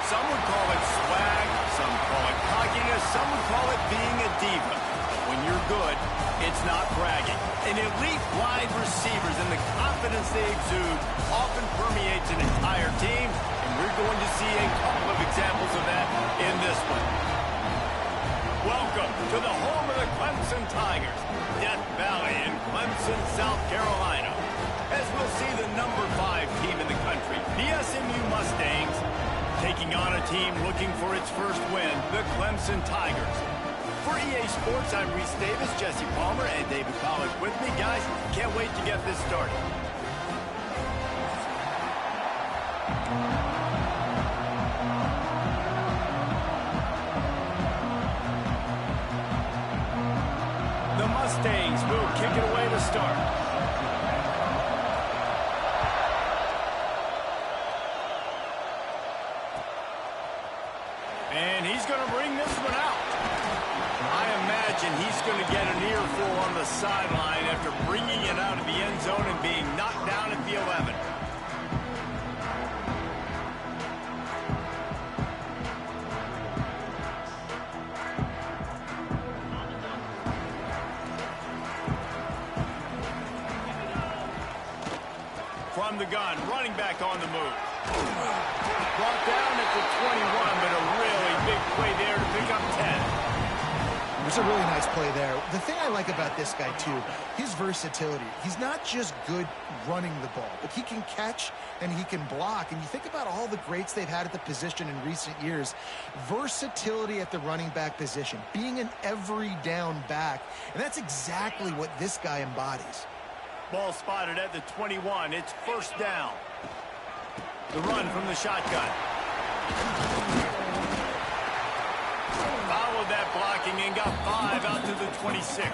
Some would call it swag, some call it cockiness, some would call it being a diva. When you're good, it's not bragging. An elite wide receivers and the confidence they exude often permeates an entire team, and we're going to see a couple of examples of that in this one. Welcome to the home of the Clemson Tigers, Death Valley in Clemson, South Carolina. As we'll see the number 5 team in the country, the SMU Mustangs, taking on a team looking for its first win, the Clemson Tigers. For EA Sports, I'm Reese Davis, Jesse Palmer, and David Pollack with me. Guys, can't wait to get this started. The Mustangs will kick it away to start. And he's going to bring this one out. I imagine he's going to get an earful on the sideline after bringing it out of the end zone and being knocked down at the 11. From the gun, running back on the move. Brought down at the 21, but a really big play there to pick up 10. It's a really nice play there. The thing I like about this guy, too, his versatility. He's not just good running the ball, but he can catch and he can block. And you think about all the greats they've had at the position in recent years. Versatility at the running back position, being an every down back. And that's exactly what this guy embodies. Ball spotted at the 21. It's first down. The run from the shotgun. Followed that blocking and got 5 out to the 26.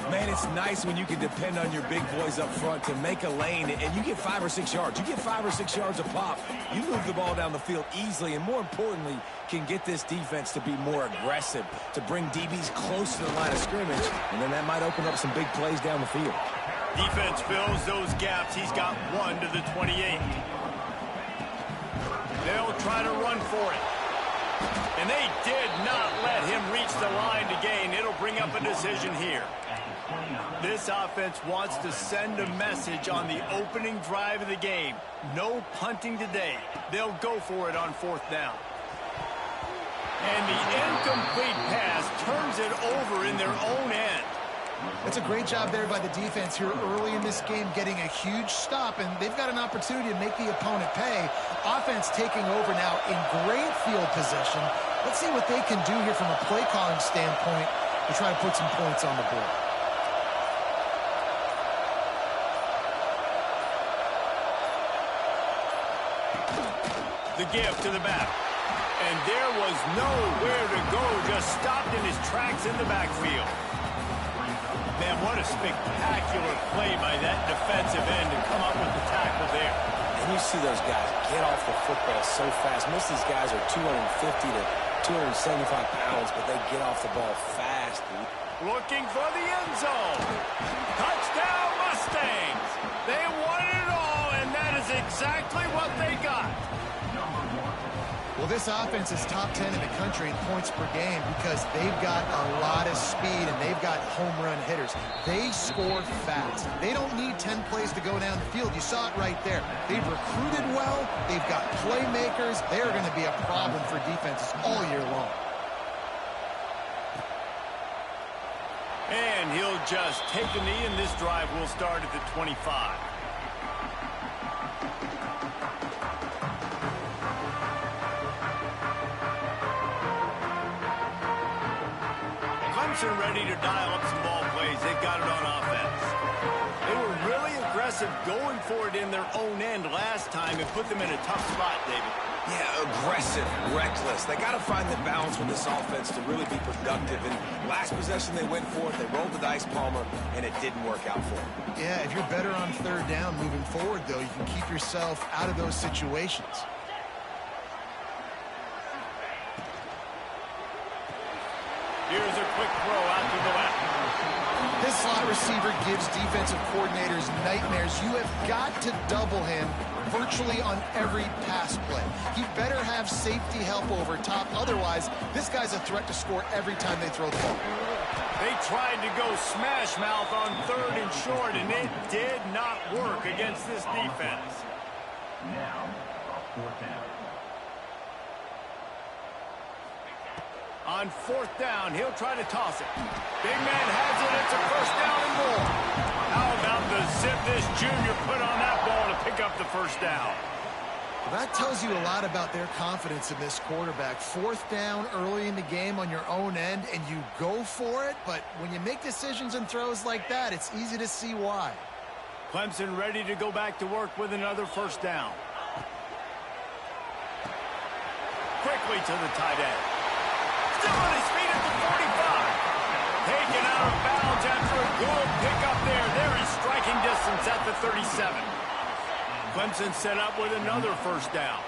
Man, it's nice when you can depend on your big boys up front to make a lane, and you get 5 or 6 yards. You get 5 or 6 yards a pop. You move the ball down the field easily, and more importantly, can get this defense to be more aggressive, to bring DBs close to the line of scrimmage, and then that might open up some big plays down the field. Defense fills those gaps. He's got 1 to the 28. They'll try to run for it. And they did not let him reach the line to gain. It'll bring up a decision here. This offense wants to send a message on the opening drive of the game. No punting today. They'll go for it on 4th down. And the incomplete pass turns it over in their own end. That's a great job there by the defense here early in this game, getting a huge stop, and they've got an opportunity to make the opponent pay. Offense taking over now in great field position. Let's see what they can do here from a play calling standpoint to try to put some points on the board. The give to the back. And there was nowhere to go, just stopped in his tracks in the backfield. Man, what a spectacular play by that defensive end to come up with the tackle there. And you see those guys get off the football so fast. Most of these guys are 250 to 275 pounds, but they get off the ball fast. Looking for the end zone. Touchdown, Mustangs. They wanted it all, and that is exactly what they got. Well, this offense is top 10 in the country in points per game because they've got a lot of speed and they've got home run hitters. They score fast. They don't need 10 plays to go down the field. You saw it right there. They've recruited well. They've got playmakers. They're going to be a problem for defenses all year long. And he'll just take the knee, and this drive will start at the 25. Clemson ready to dial up some ball plays. They've got it on offense. They were really aggressive going for it in their own end last time and put them in a tough spot, David. Yeah, aggressive, reckless. They got to find the balance with this offense to really be productive. And last possession they went for it, they rolled the dice, Palmer, and it didn't work out for them. Yeah, if you're better on 3rd down moving forward, though, you can keep yourself out of those situations. Here's a quick throw out to the left. This slot receiver gives defensive coordinators nightmares. You have got to double him virtually on every pass play. He better have safety help over top. Otherwise, this guy's a threat to score every time they throw the ball. They tried to go smash mouth on 3rd and short, and it did not work against this defense. Now, 4th down. On 4th down, he'll try to toss it. Big man has it. It's a 1st down and more. How about the zip this junior put on that ball to pick up the 1st down? That tells you a lot about their confidence in this quarterback. 4th down early in the game on your own end, and you go for it. But when you make decisions and throws like that, it's easy to see why. Clemson ready to go back to work with another 1st down. Quickly to the tight end. Still on his feet at the 45. Taken out of bounds after a good pickup there. They're in striking distance at the 37. Clemson set up with another 1st down.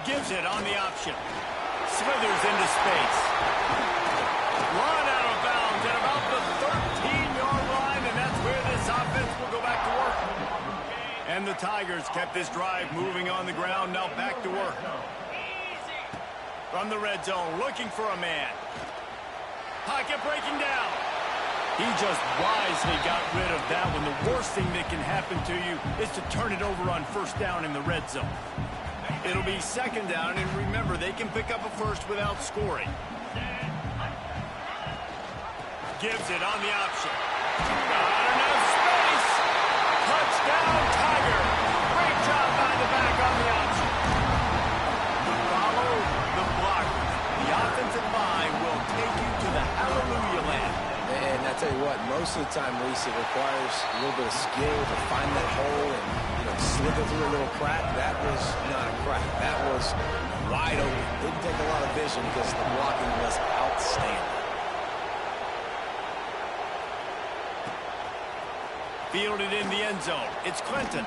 Gives it on the option. Slithers into space. Run out of bounds at about the 13-yard line, and that's where this offense will go back to work. And the Tigers kept this drive moving on the ground, now back to work. From the red zone, looking for a man. Pocket breaking down. He just wisely got rid of that one. The worst thing that can happen to you is to turn it over on 1st down in the red zone. It'll be 2nd down, and remember, they can pick up a 1st without scoring. Gives it on the option. Not enough space. Touchdown, Tiger. Great job by the back on the option. Follow the blocker. The offensive line will take you to the hallelujah land. And I tell you what, most of the time, Reese, it requires a little bit of skill to find that hole and, slither through a little crack. That was not a crack. That was wide open. Didn't take a lot of vision because the blocking was outstanding. Fielded in the end zone. It's Clinton.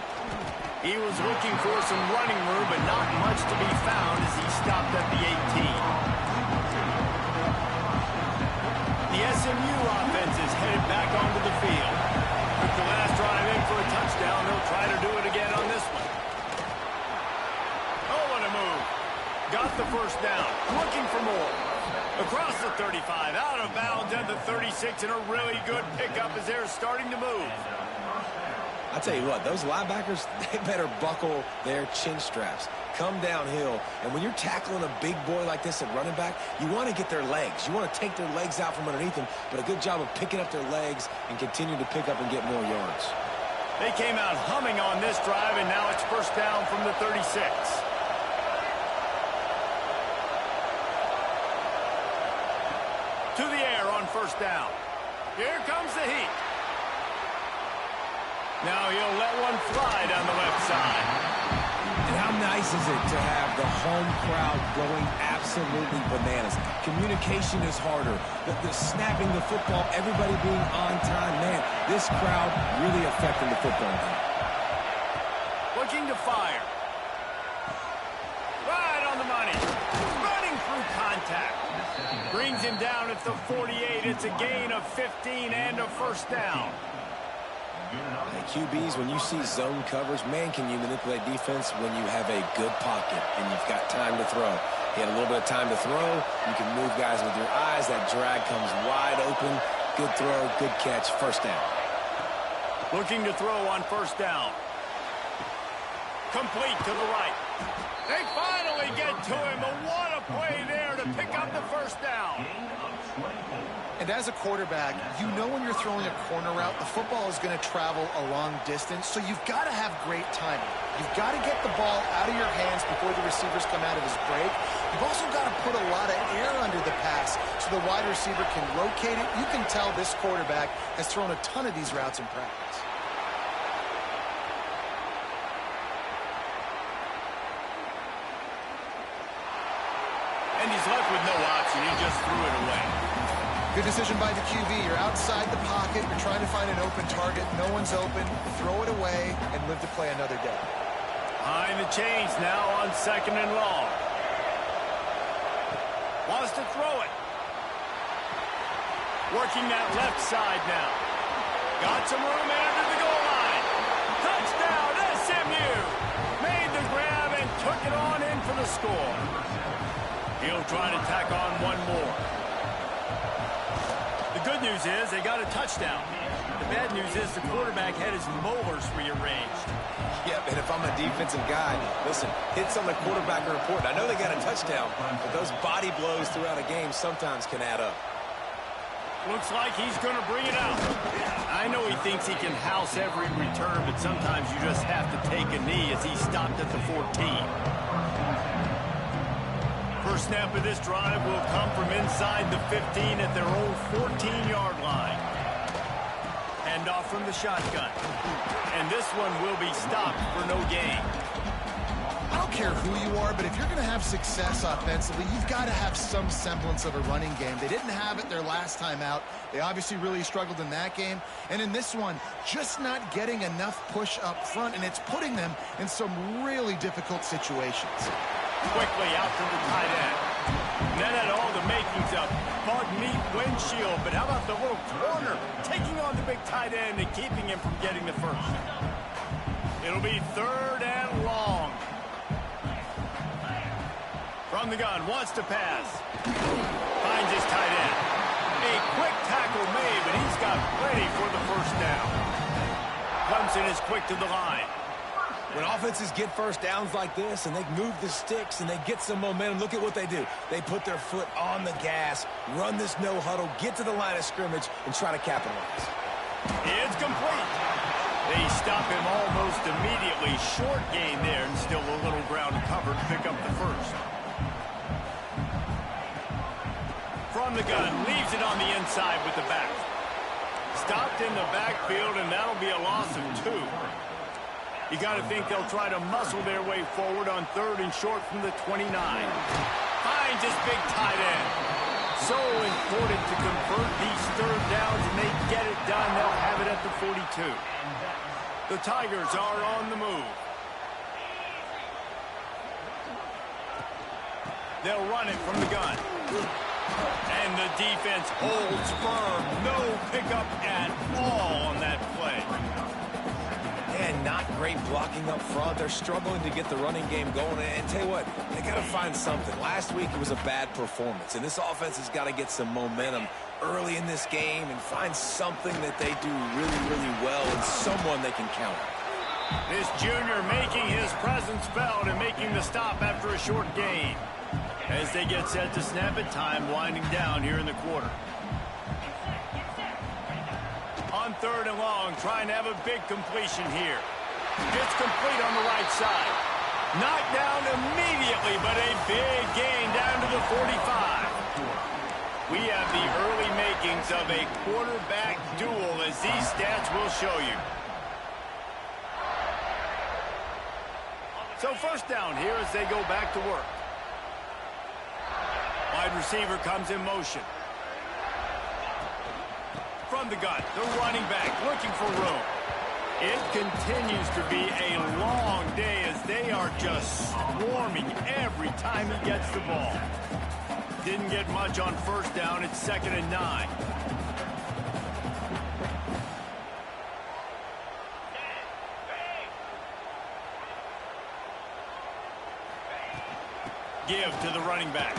He was looking for some running room, but not much to be found as he stopped at the 18. The SMU offense is headed back onto the field. With the last drive in for a touchdown, they'll try to do it again on this one. Oh, what a move. Got the 1st down. Looking for more. Across the 35, out of bounds at the 36, and a really good pickup as they're starting to move. I tell you what, those linebackers, they better buckle their chin straps. Come downhill, and when you're tackling a big boy like this at running back, you want to get their legs. You want to take their legs out from underneath them, but a good job of picking up their legs and continue to pick up and get more yards. They came out humming on this drive, and now it's 1st down from the 36. To the air on 1st down. Here comes the heat. Now he'll let one fly down the left side. And how nice is it to have the home crowd going absolutely bananas? Communication is harder. The snapping the football, everybody being on time. Man, this crowd really affecting the football game. Looking to fire. Right on the money. Running through contact. Brings him down at the 48. It's a gain of 15 and a 1st down. Hey, QBs, when you see zone coverage, man, can you manipulate defense when you have a good pocket and you've got time to throw. You had a little bit of time to throw. You can move guys with your eyes. That drag comes wide open. Good throw, good catch, 1st down. Looking to throw on 1st down. Complete to the right. They finally get to him. But what a play there to pick up the 1st down. And as a quarterback, you know when you're throwing a corner route, the football is going to travel a long distance, so you've got to have great timing. You've got to get the ball out of your hands before the receivers come out of his break. You've also got to put a lot of air under the pass so the wide receiver can locate it. You can tell this quarterback has thrown a ton of these routes in practice. And he's left with no option. He just threw it away. Good decision by the QB. You're outside the pocket. You're trying to find an open target. No one's open. Throw it away and live to play another day. Behind the chains now on 2nd and long. Wants to throw it. Working that left side now. Got some room and under the goal line. Touchdown, SMU. Made the grab and took it on in for the score. He'll try to tack on one more. The good news is they got a touchdown. The bad news is the quarterback had his molars rearranged. Yep, and if I'm a defensive guy, listen, hits on the quarterback are important. I know they got a touchdown, but those body blows throughout a game sometimes can add up. Looks like he's going to bring it out. I know he thinks he can house every return, but sometimes you just have to take a knee as he stopped at the 14. First snap of this drive will come from inside the 15 at their own 14-yard line. Hand off from the shotgun. And this one will be stopped for no gain. I don't care who you are, but if you're going to have success offensively, you've got to have some semblance of a running game. They didn't have it their last time out. They obviously really struggled in that game. And in this one, just not getting enough push up front, and it's putting them in some really difficult situations. Quickly out to the tight end. And that had all the makings of bug meat windshield, but how about the little corner taking on the big tight end and keeping him from getting the first? It'll be 3rd and long. From the gun, wants to pass. Finds his tight end. A quick tackle made, but he's got plenty for the first down. Clemson is quick to the line. When offenses get first downs like this and they move the sticks and they get some momentum, look at what they do. They put their foot on the gas, run this no huddle, get to the line of scrimmage, and try to capitalize. It's complete. They stop him almost immediately. Short gain there and still a little ground covered to pick up the first. From the gun, leaves it on the inside with the back. Stopped in the backfield, and that'll be a loss of 2. You got to think they'll try to muscle their way forward on 3rd and short from the 29. Finds his big tight end. So important to convert these 3rd downs, and they get it done. They'll have it at the 42. The Tigers are on the move. They'll run it from the gun. And the defense holds firm. No pickup at all on that play. And not great blocking up front. They're struggling to get the running game going. And tell you what, they got to find something. Last week it was a bad performance, and this offense has got to get some momentum early in this game and find something that they do really, really well and someone they can count on. This junior making his presence felt and making the stop after a short gain. As they get set to snap it, time winding down here in the quarter. On 3rd and long, trying to have a big completion here. It's complete on the right side. Knocked down immediately, but a big gain down to the 45. We have the early makings of a quarterback duel, as these stats will show you. So first down here as they go back to work. Wide receiver comes in motion. From the gun, the running back looking for room. It continues to be a long day as they are just swarming every time he gets the ball. Didn't get much on first down. It's 2nd and 9. Give to the running back.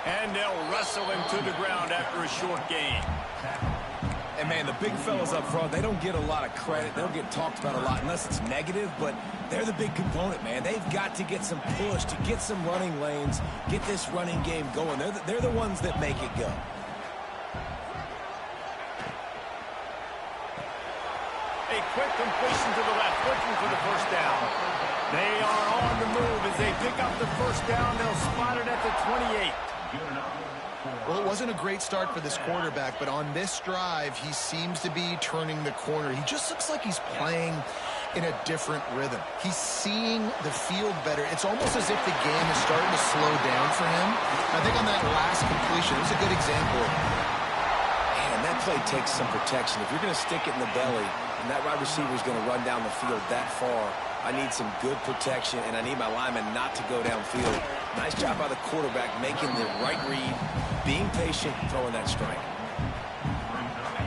And they'll wrestle him to the ground after a short gain. And, man, the big fellas up front, they don't get a lot of credit. They don't get talked about a lot unless it's negative, but they're the big component, man. They've got to get some push, to get some running lanes, get this running game going. They're the ones that make it go. A quick completion to the left, looking for the first down. They are on the move as they pick up the first down. They'll spot it at the 28. Well, it wasn't a great start for this quarterback, but on this drive, he seems to be turning the corner. He just looks like he's playing in a different rhythm. He's seeing the field better. It's almost as if the game is starting to slow down for him. I think on that last completion, it was a good example of it. Man, that play takes some protection. If you're going to stick it in the belly and that wide receiver is going to run down the field that far, I need some good protection, and I need my lineman not to go downfield. Nice job by the quarterback making the right read, being patient, throwing that strike.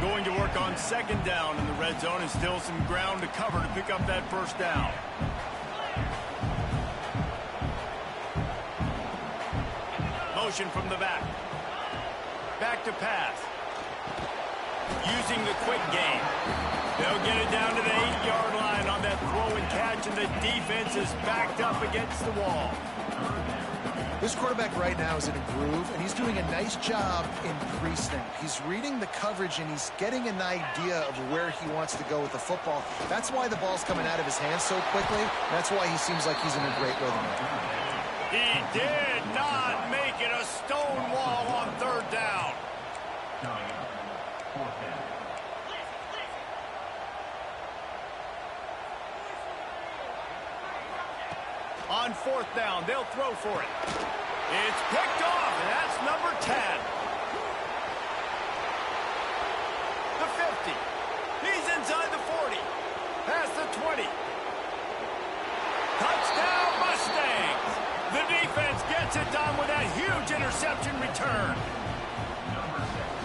Going to work on second down in the red zone and still some ground to cover to pick up that first down. Motion from the back. Back to pass. Using the quick game. They'll get it down to the 8-yard line on that throw and catch, and the defense is backed up against the wall. This quarterback right now is in a groove, and he's doing a nice job in pre-snap. He's reading the coverage, and he's getting an idea of where he wants to go with the football. That's why the ball's coming out of his hands so quickly. That's why he seems like he's in a great rhythm. He did not make it a stone wall on third down. On fourth down, they'll throw for it. It's picked off, and that's number 10. The 50. He's inside the 40. Past the 20. Touchdown, Mustangs. The defense gets it done with that huge interception return.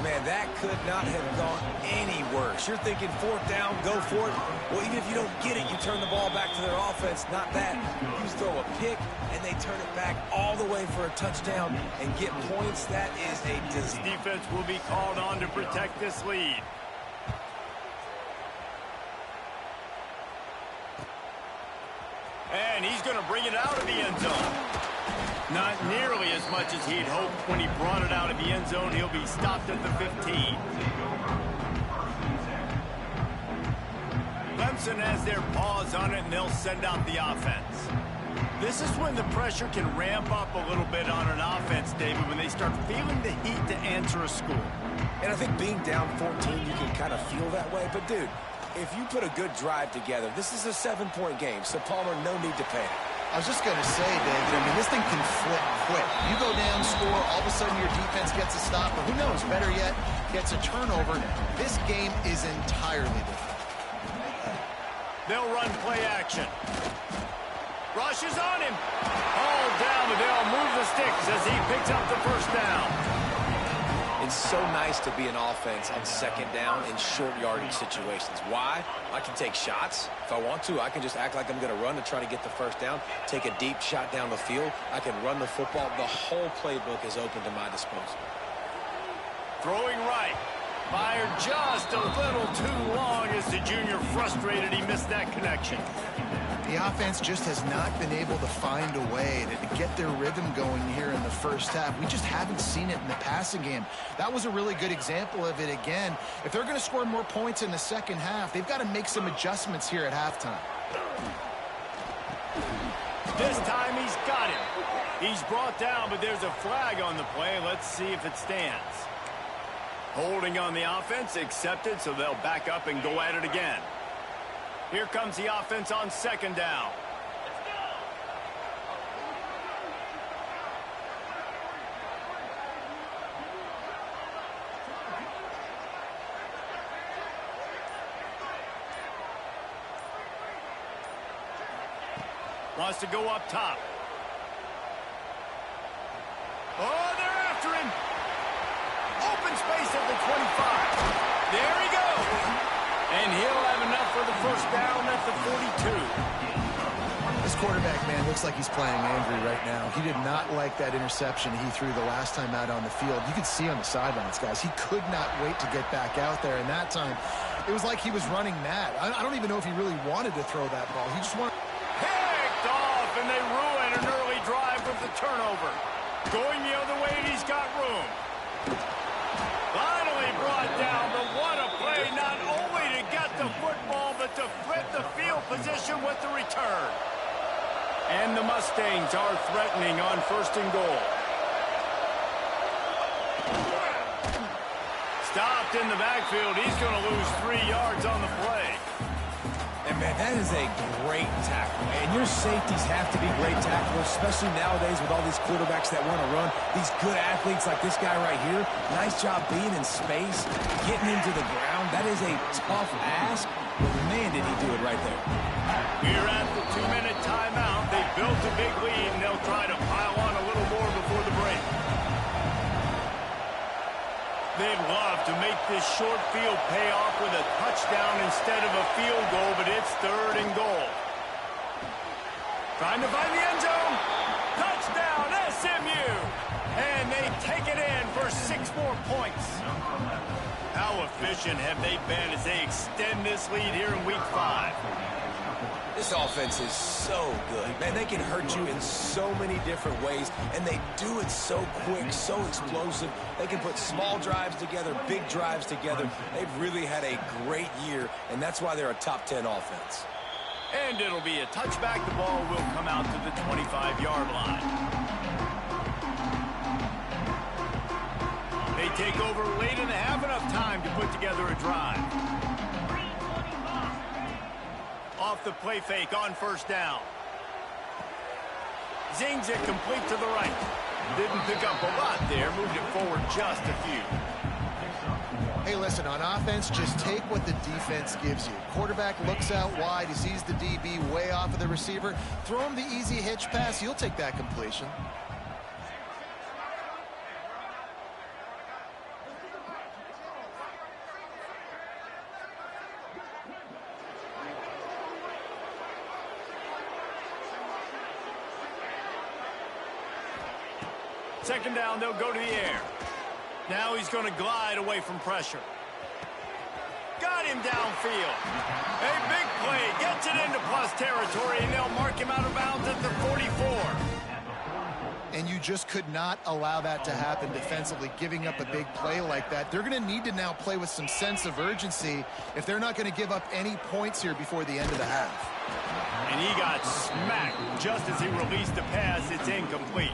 Man, that could not have gone any worse. You're thinking fourth down, go for it. Well, even if you don't get it, you turn the ball back to their offense. Not that. You throw a pick, and they turn it back all the way for a touchdown and get points. That is a disaster. Defense will be called on to protect this lead. And he's going to bring it out of the end zone. Not nearly as much as he'd hoped when he brought it out of the end zone. He'll be stopped at the 15. Clemson has their paws on it, and they'll send out the offense. This is when the pressure can ramp up a little bit on an offense, David, when they start feeling the heat to answer a score. And I think being down 14, you can kind of feel that way. But, dude, if you put a good drive together, this is a 7-point game, so Palmer, no need to panic. I was just going to say, David, I mean, this thing can flip quick. You go down, score, all of a sudden your defense gets a stop, or who knows, better yet, gets a turnover. This game is entirely different. They'll run play action. Rush is on him. All down, but they'll move the sticks as he picks up the first down. It's so nice to be an offense on second down in short yardage situations. Why? I can take shots. If I want to, I can just act like I'm going to run to try to get the first down, take a deep shot down the field. I can run the football. The whole playbook is open to my disposal. Throwing right. Fired just a little too long as the junior frustrated. He missed that connection. The offense just has not been able to find a way to get their rhythm going here in the first half. We just haven't seen it in the passing game. That was a really good example of it again. If they're going to score more points in the second half, they've got to make some adjustments here at halftime. This time he's got him. He's brought down, but there's a flag on the play. Let's see if it stands. Holding on the offense, accepted, so they'll back up and go at it again. Here comes the offense on second down. Wants to go up top. Oh, they're after him. Open space at the 25. There he goes. And he'll have enough for the first down at the 42. This quarterback, man, looks like he's playing angry right now. He did not like that interception he threw the last time out on the field. You could see on the sidelines, guys. He could not wait to get back out there. And that time, it was like he was running mad. I don't even know if he really wanted to throw that ball. He just wanted... Picked off, and they ruin an early drive with the turnover. Going the other way, and he's got room. Finally brought down, but what a play, not only to get the football, but to flip the field position with the return. And the Mustangs are threatening on first and goal. Stopped in the backfield. He's going to lose 3 yards on the play. And, man, that is a great tackle. And your safeties have to be great tacklers, especially nowadays with all these quarterbacks that want to run. These good athletes like this guy right here, nice job being in space, getting into the ground. That is a tough ask, but, man, did he do it right there. We're at the 2-minute timeout. They built a big lead, and they'll try to pile on a little more before the break. They they'd love to make this short field pay off with a touchdown instead of a field goal, but it's 3rd and goal. Trying to find the end zone. Touchdown, SMU! And they take it in for 6 more points. How efficient have they been as they extend this lead here in Week 5? This offense is so good. Man, they can hurt you in so many different ways, and they do it so quick, so explosive. They can put small drives together, big drives together. They've really had a great year, and that's why they're a top 10 offense. And it'll be a touchback. The ball will come out to the 25-yard line. They take over late and have enough time to put together a drive. Off the play fake on 1st down. Zings it complete to the right. Didn't pick up a lot there. Moved it forward just a few. Hey, listen, on offense, just take what the defense gives you. Quarterback looks out wide. He sees the DB way off of the receiver. Throw him the easy hitch pass. You'll take that completion. Second down, they'll go to the air. Now he's going to glide away from pressure. Got him downfield. A big play. Gets it into plus territory, and they'll mark him out of bounds at the 44. And you just could not allow that to happen defensively, giving up a big play like that. They're going to need to now play with some sense of urgency if they're not going to give up any points here before the end of the half. And he got smacked just as he released the pass. It's incomplete.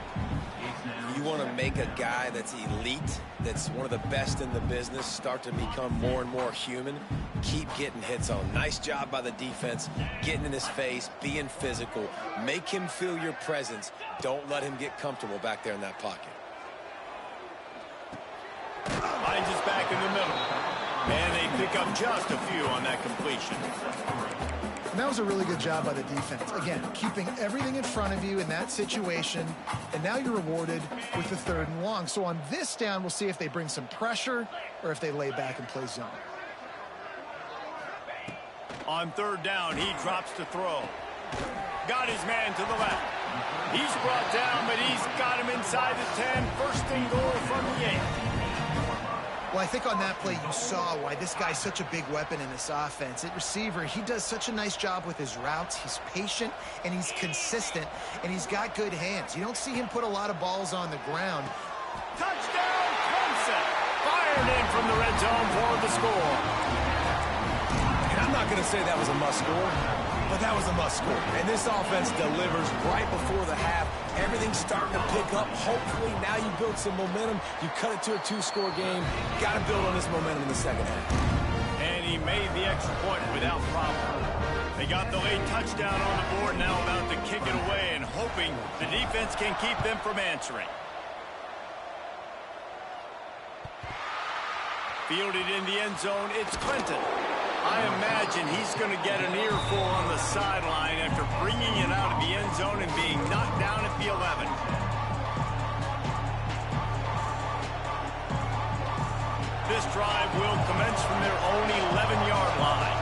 You want to make a guy that's elite, that's one of the best in the business, start to become more and more human, keep getting hits on. Nice job by the defense, getting in his face, being physical. Make him feel your presence. Don't let him get comfortable back there in that pocket. Finds us back in the middle. And they pick up just a few on that completion. And that was a really good job by the defense. Again, keeping everything in front of you in that situation, and now you're rewarded with the 3rd and long. So on this down, we'll see if they bring some pressure or if they lay back and play zone. On 3rd down, he drops to throw. Got his man to the left. He's brought down, but he's got him inside the 10. 1st and goal from the 8. Well, I think on that play you saw why this guy's such a big weapon in this offense. At receiver, he does such a nice job with his routes. He's patient, and he's consistent, and he's got good hands. You don't see him put a lot of balls on the ground. Touchdown, Clemson! Fired in from the red zone for the score. And I'm not going to say that was a must-score, but that was a must-score. And this offense delivers right before the half. Everything's starting to pick up. Hopefully, now you build some momentum. You cut it to a 2-score game. Got to build on this momentum in the second half. And he made the extra point without problem. They got the late touchdown on the board, now about to kick it away and hoping the defense can keep them from answering. Fielded in the end zone, it's Clinton. I imagine he's going to get an earful on the sideline after bringing it out of the end zone and being knocked down at the 11. This drive will commence from their own 11-yard line.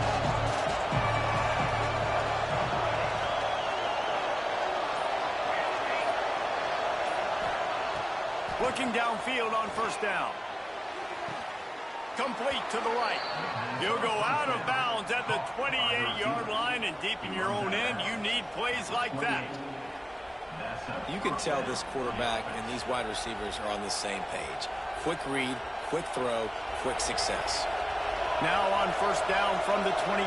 Looking downfield on 1st down. Complete to the right. He'll go out of bounds at the 28-yard line, and deep in your own end, you need plays like that. You can tell this quarterback and these wide receivers are on the same page. Quick read, quick throw, quick success. Now on 1st down from the 28.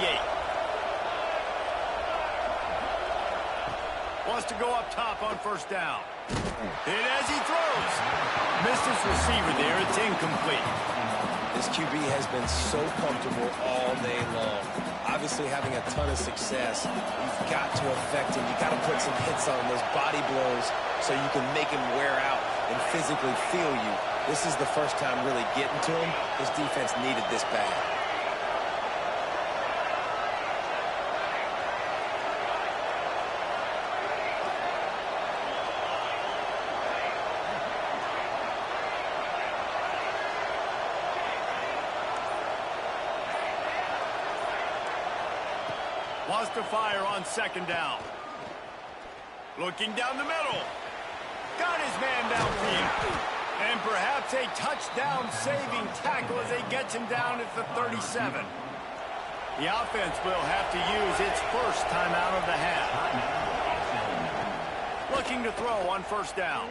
Wants to go up top on 1st down. Hit as he throws. Missed his receiver there. It's incomplete. This QB has been so comfortable all day long. Obviously having a ton of success. You've got to affect him. You've got to put some hits on those body blows so you can make him wear out and physically feel you. This is the first time really getting to him. His defense needed this bad. Wants to fire on second down. Looking down the middle. Got his man downfield. And perhaps a touchdown-saving tackle as he gets him down at the 37. The offense will have to use its first timeout of the half. Looking to throw on first down.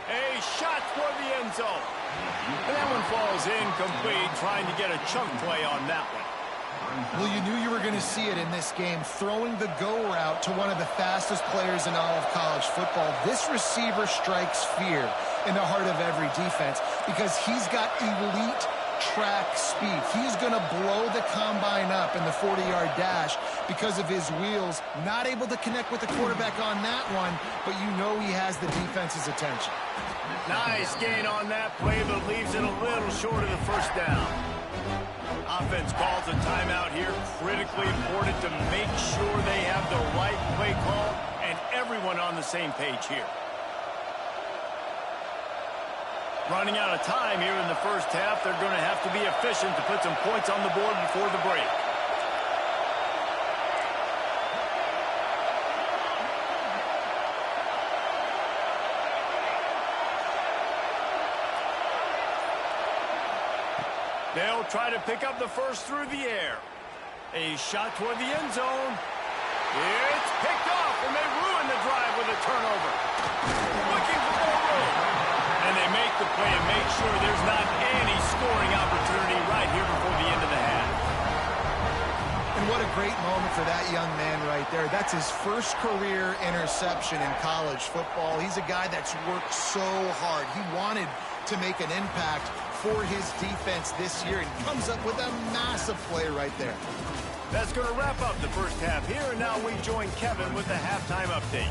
A shot for the end zone. And that one falls incomplete, trying to get a chunk play on that one. Well, you knew you were going to see it in this game, throwing the go route to one of the fastest players in all of college football. This receiver strikes fear in the heart of every defense because he's got elite track speed. He's going to blow the combine up in the 40-yard dash because of his wheels. Not able to connect with the quarterback on that one, but you know he has the defense's attention. Nice gain on that play, but leaves it a little short of the first down. Offense calls a timeout here. Critically important to make sure they have the right play call and everyone on the same page here. Running out of time here in the first half. They're going to have to be efficient to put some points on the board before the break. They'll try to pick up the first through the air. A shot toward the end zone. It's picked off, and they ruin the drive with a turnover. Looking for more room. And they make the play and make sure there's not any scoring opportunity right here before the end of the half. And what a great moment for that young man right there. That's his first career interception in college football. He's a guy that's worked so hard. He wanted to make an impact for his defense this year and comes up with a massive play right there. That's going to wrap up the first half here, and now we join Kevin with the halftime update.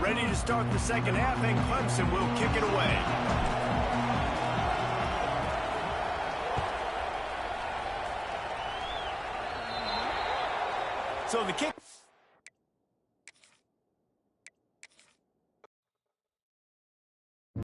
Ready to start the second half, and Clemson will kick it away. So the kick